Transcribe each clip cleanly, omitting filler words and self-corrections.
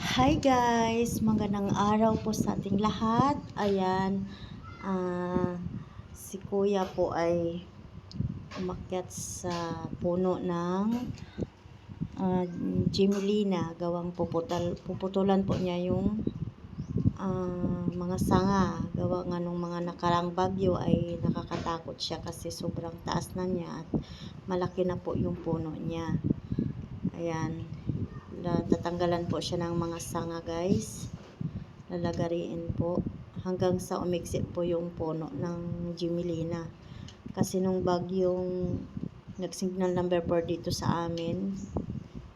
Hi guys! Magandang araw po sa ating lahat. Ayan, si Kuya po ay umakyat sa puno ng Gimolina. Gawang puputulan po niya yung mga sanga. Gawa nga nung mga nakarang bagyo ay nakakatakot siya kasi sobrang taas na niya at malaki na po yung puno niya. Ayan. Tatanggalan po siya ng mga sanga guys, lalagariin po hanggang sa umiksi po yung puno ng Gimolina kasi nung bagyong nag-signal number 4 dito sa amin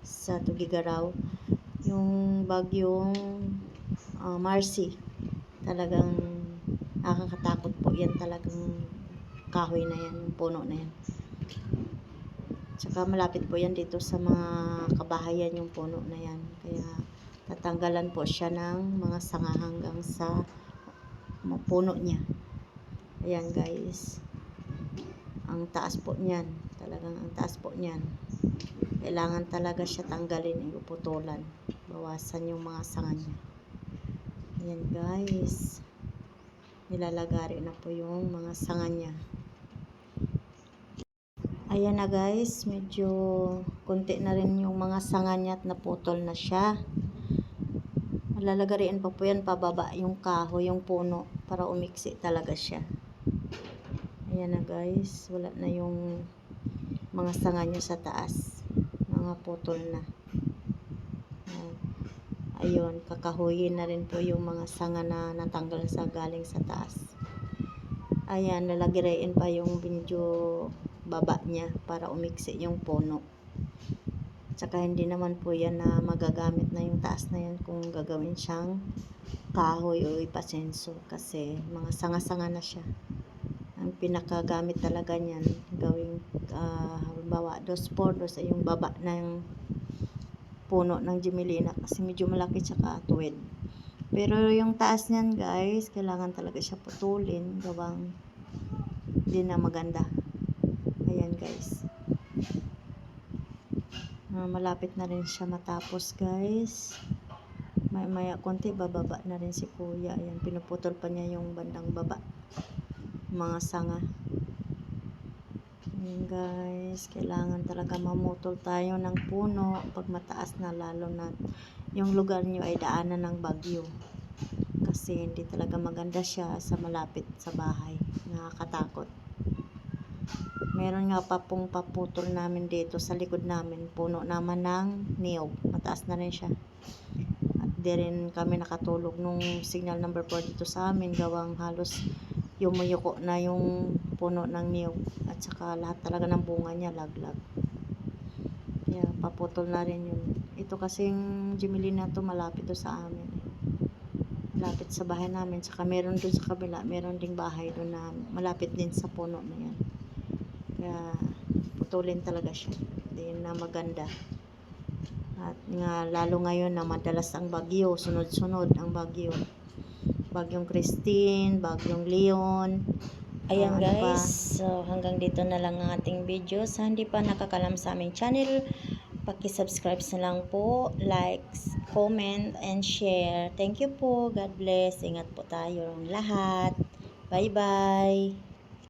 sa Tugigaraw, yung bagyong Marcy, talagang nakakatakot po yan, talagang kahoy na yan, yung puno na yan. Tsaka malapit po yan dito sa mga kabahayan yung puno na yan. Kaya tatanggalan po siya ng mga sanga hanggang sa puno niya. Ayan guys. Ang taas po niyan. Talagang ang taas po niyan. Kailangan talaga siya tanggalin, iputulan. Bawasan yung mga sanga niya. Ayan guys. Nilalagari na po yung mga sanga niya. Ayan na guys, medyo konti na rin yung mga sanga niya at naputol na siya. Malalagariin pa po yan pababa yung kahoy, yung puno, para umiksi talaga siya. Ayan na guys, wala na yung mga sanga niya sa taas. Mga putol na. Ayun, kakahuyin na rin po yung mga sanga na natanggal sa galing sa taas. Ayan, lalagirain pa yung medyo baba niya para umiksi yung puno. Tsaka hindi naman po yan na magagamit na yung taas na yan kung gagawin siyang kahoy o ipasenso kasi mga sanga-sanga na siya. Ang pinakagamit talaga niyan gawing halimbawa 2x4 ay yung baba ng puno ng Gimolina kasi medyo malaki tsaka tuwid. Pero yung taas niyan guys, kailangan talaga siya putulin gawang hindi na maganda. Ayan guys. Malapit na rin siya matapos guys. Maya konti bababa na rin si Kuya. Ayan, pinuputol pa niya yung bandang baba. Mga sanga. Ayan guys, kailangan talaga mamutol tayo ng puno pag mataas na, lalo na yung lugar nyo ay daanan ng bagyo. Kasi hindi talaga maganda siya sa malapit sa bahay. Nakakatakot. Meron nga pa pong paputol namin dito sa likod namin. Puno naman ng niyog. Mataas na rin siya. At di rin kami nakatulog nung signal number 4 dito sa amin. Gawang halos yumuyuko na yung puno ng niyog. At saka lahat talaga ng bunga niya laglag. Kaya paputol na rin yun. Ito kasing Gimolina to malapit to sa amin. Malapit sa bahay namin. Saka meron dun sa kabila. Meron ding bahay dun na malapit din sa puno na yan. Kaya putulin talaga siya. Hindi na maganda. At nga lalo ngayon na madalas ang bagyo, sunod-sunod ang bagyo. Bagyong Christine, bagyong Leon. Ayan guys, so hanggang dito na lang ang ating video. Sa hindi pa nakakalam sa aming channel, paki-subscribe na lang po, likes, comment, and share. Thank you po. God bless. Ingat po tayo lahat. Bye-bye.